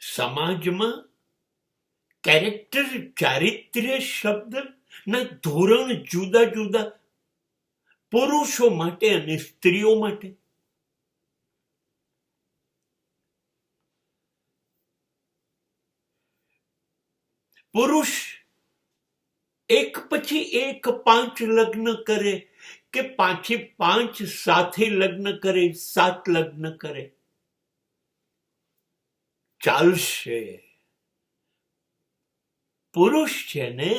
સમાજમાં કેરેક્ટર, ચારિત્ર્ય શબ્દ ના ધોરણ જુદા જુદા પુરુષો માટે અને સ્ત્રીઓ માટે. પુરુષ એક પછી એક 5 લગ્ન કરે કે 5 સાથે લગ્ન કરે, 7 લગ્ન કરે, ચાલશે. પુરુષ છે ને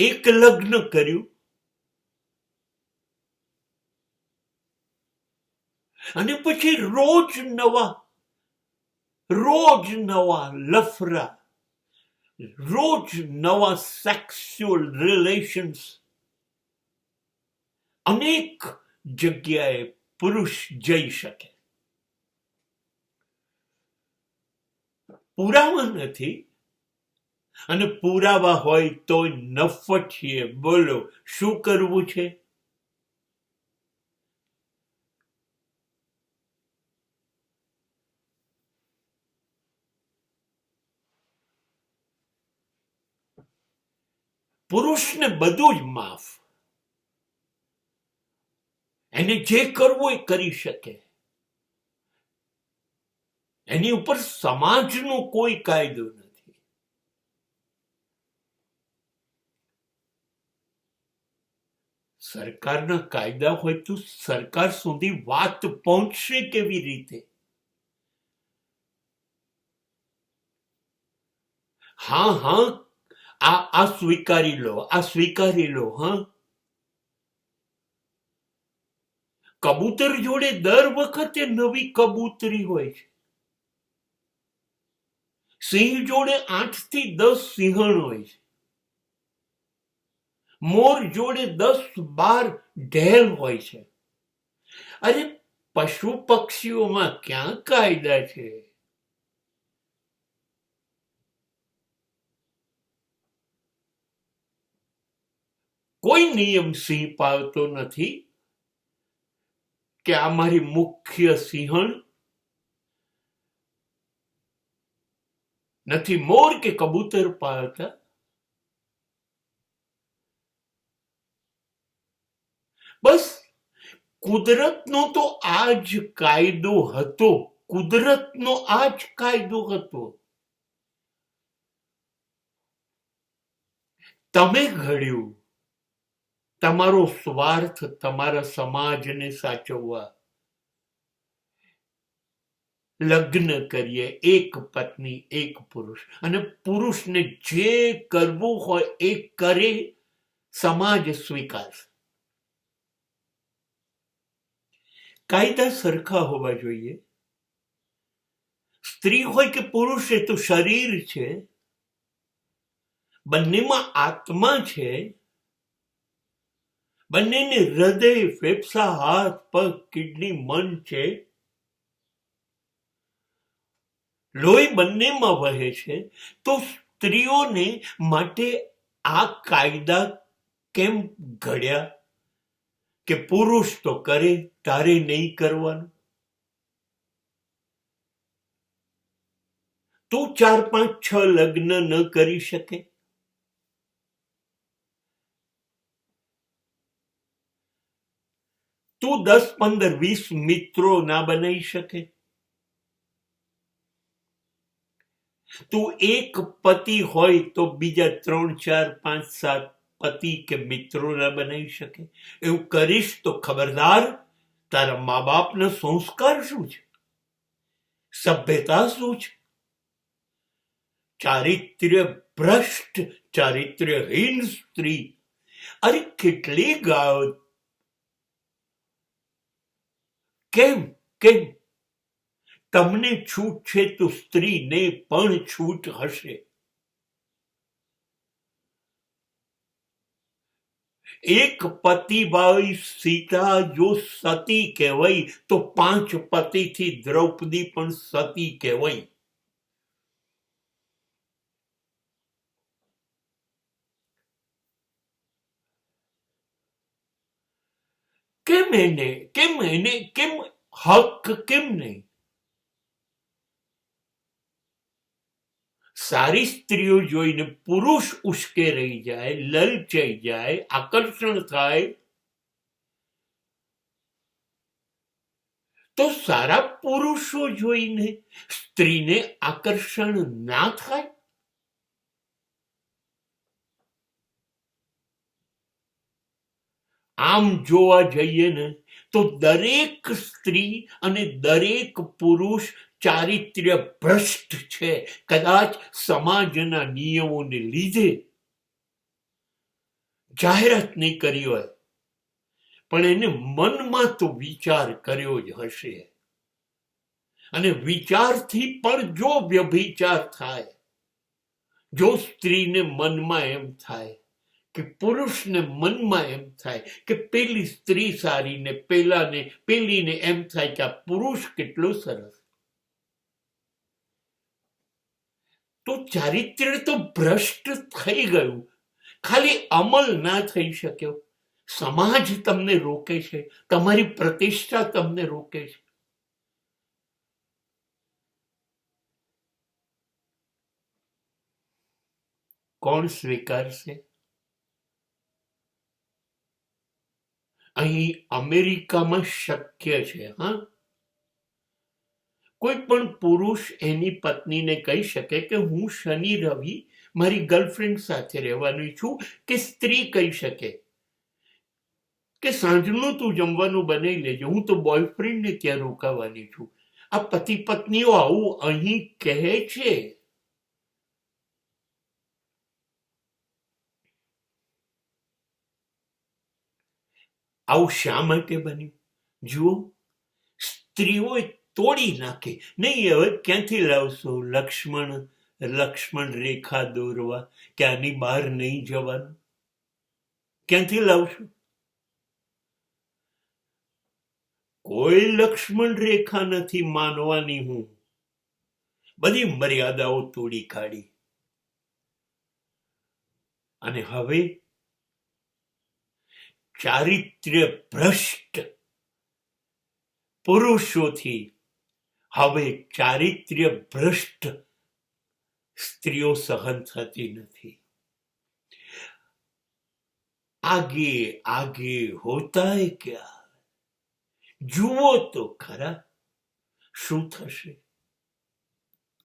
એક લગ્ન કર્યું અને પછી રોજ નવા લફરા, રોજ નવા સેક્સ્યુઅલ રિલેશન્સ. અનેક જગ્યાએ પુરુષ જઈ શકે. પુરાવા નથી, અને પુરાવા હોય તો નફટીએ. બોલો શું કરવું છે? પુરુષને બધું જ માફ. એને જે કરવું એ કરી શકે. એની ઉપર સમાજનો કોઈ કાયદો નથી. સરકારના કાયદા હોય તો સરકાર સુધી વાત પહોંચશે કેવી રીતે? હા, આ સ્વીકારી લો. હા, કબૂતર જોડે દર વખતે નવી કબૂતરી હોય છે. સિંહ જોડે 8 થી 10 સિંહણ હોય છે. મોર જોડે 10-12 ઢેલ હોય છે. અરે પશુ પક્ષીઓમાં ક્યાં કાયદા છે? કોઈ નિયમ સિંહ પાળતો નથી કે આ મારી મુખ્ય સિંહણ નથી. મોર કે કબૂતર પાળતા. બસ કુદરતનો તો આ જ કાયદો હતો. તમે ઘડ્યું. તમારો સ્વાર્થ તમારા સમાજને સાચવવા. લગ્ન કરીએ, એક પત્ની એક પુરુષ, અને પુરુષને જે કરવું હોય એ કરે, સમાજ સ્વીકારશે. કાયદા સરખા હોવા જોઈએ. સ્ત્રી હોય કે પુરુષ, એ તો શરીર છે. બંનેમાં આત્મા છે. બંનેને હૃદય, ફેફસા, હાથ, પગ, કિડની, મન છે. લોહી બંનેમાં વહે છે. તો સ્ત્રીઓને માટે આ કાયદા કેમ ઘડ્યા કે પુરુષ તો કરે, તારે નહીં કરવાનું? તું 4, 5, 6 લગ્ન ન કરી શકે? તું 10, 15, 20 મિત્રો ના બનાવી શકે? તું એક પતિ હોય તો બીજા 3, 4, 5, 7 પતિ કે મિત્રો ના બનાવી શકે? એવું કરીશ તો ખબરદાર, તારા મા બાપના સંસ્કાર શું છે? સભ્યતા શું છે? ચારિત્ર્ય ભ્રષ્ટ, ચારિત્ર્યહીન સ્ત્રી. અરે કેટલી ગાયો. કેમ તમને છૂટ છે તો સ્ત્રીને પણ છૂટ હશે. એક પતિબાઈ સીતા જો સતી કહેવાય તો 5 પતિથી દ્રૌપદી પણ સતી કહેવાય. કેમ હક કેમ નહીં? સારી સ્ત્રીઓ જોઈને પુરુષ ઉશ્કેરાઈ જાય, લલચાઈ જાય, આકર્ષણ થાય, તો સારા પુરુષો જોઈને સ્ત્રીને આકર્ષણ ના થાય? આમ જોવા જઈએ ને તો દરેક સ્ત્રી અને દરેક પુરુષ ચારિત્ર્ય ભ્રષ્ટ છે. કદાચ સમાજના નિયમોને લીધે જાહેરાત નહીં કરી હોય, પણ એને મનમાં તો વિચાર કર્યો જ હશે. અને વિચારથી પણ જો વ્યભિચાર થાય, જો સ્ત્રીને મનમાં એમ થાય કે પુરુષને મનમાં એમ થાય કે પેલી સ્ત્રી સારી ને પેલીને એમ થાય કે આ પુરુષ કેટલો સરસ, તો ચારિત્ર્ય તો ભ્રષ્ટ થઈ ગયું. ખાલી અમલ ના થઈ શક્યો. સમાજ તમને રોકે છે, તમારી પ્રતિષ્ઠા તમને રોકે છે. કોણ સ્વીકારશે? અહીં અમેરિકામાં શક્ય છે. હા, કોઈ પણ પુરુષ એની પત્નીને કહી શકે કે હું શનિ રવિ મારી ગર્લફ્રેન્ડ સાથે રહેવાની છું, કે સ્ત્રી કહી શકે કે સાંજનું તું જમવાનું બનાવી લેજે, હું તો બોયફ્રેન્ડને ત્યાં રોકાવાની છું. આ પતિ પત્નીઓ આવું અહીં કહે છે. આવું શા માટે બન્યું? જુઓ, સ્ત્રીઓએ તોડી નાખી. નહીં, હવે ક્યાંથી લાવશો લક્ષ્મણ રેખા દોરવા કે આની બહાર નહીં જવાનું? ક્યાંથી લાવશો? કોઈ લક્ષ્મણ રેખા નથી માનવાની. હું બધી મર્યાદાઓ તોડી કાઢી. અને હવે ચારિત્ર્ય ભ્રષ્ટ પુરુષોથી હવે ચારિત્ર્ય ભ્રષ્ટ સ્ત્રીઓ સહન થતી નથી. આગે આગે હોતા હૈ ક્યા? જુઓ તો ખરા શું થશે.